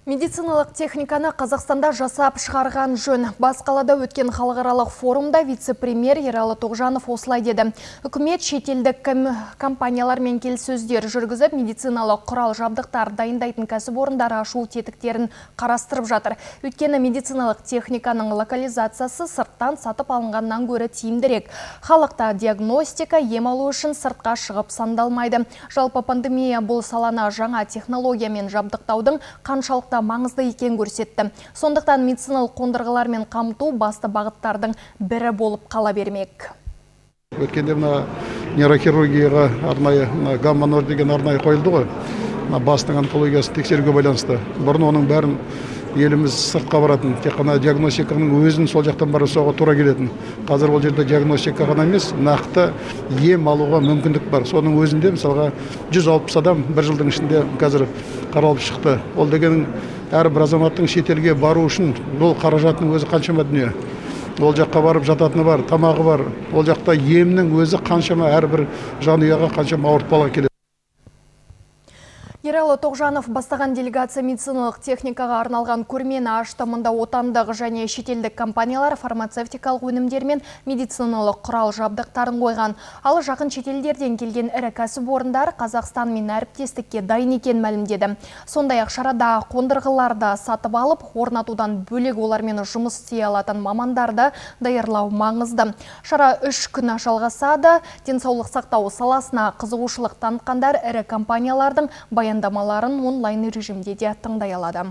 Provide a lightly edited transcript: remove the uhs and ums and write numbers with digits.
Медициналық техниканы Қазақстанда жасап шығарған жөн. Бас қалада өткен халықаралық форумда вице-премьер Ералы Тоғжанов осылай деді. Үкімет шетелдік компаниялармен келіссөздер жүргізіп, медициналық құрал жабдықтар дайындайтын кәсіпорындар ашу тетіктерін қарастырып жатыр. Өйткені медициналық техниканың локализациясы сырттан сатып алынғаннан гөрі тиімдірек. Халықта диагностика, ем алу үшін сыртқа шығып сандалмайды. Жалпы пандемия бұл саланы жаңа технологиямен жабдықтаудың қаншалықты маңызды екен көрсетті. Сондықтан медициналық қондырғылармен қамту басты бағыттардың бірі болып қала бермек. Өткенде мына нейрохирургияға арнайы гамма-нор деген арнайы қойылды ғой. Бастың онкологиясын тексеруге байланысты. Бұрын оның бәрін еліміз сыртқа баратын, тек қана диагностиканың өзін сол жақтан барып соға тура келетін. Қазір ол жерде диагностика ғана емес, нақты ем алуға мүмкіндік бар. Соның өзінде мысалға 160 адам бір жылдың ішінде қазір қаралып шықты. Ол деген әрбір азаматтың шетелге бару үшін ол қаражатының өзі қаншама дүние. Ол жаққа барып жататыны бар, тамағы бар. Ол жақта емнің өзі қаншама әрбір жанұяға қаншама ауыртпалық келеді. Ералы Тоғжанов бастаған делегация медициналық техникаға арналған көрмені ашты. Мұнда отандық және шетелдік компаниялар фармацевтикалық өнімдер мен медициналық құрал жабдықтарын қойған. Ал жақын шетелдерден келген ірі кәсіпорындар Қазақстанмен әріптестікке дайын екенін мәлімдеді. Сондай-ақ шарада қондырғыларды сатып алып, орнатудан бөлек олармен жұмыс істей алатын мамандарды даярлау маңызды. Шара 3 күн жалғасады. Денсаулық сақтау саласына қызығушылық танытқандар ірі компаниялардың баяндамаларын онлайн режимде де тыңдай алады.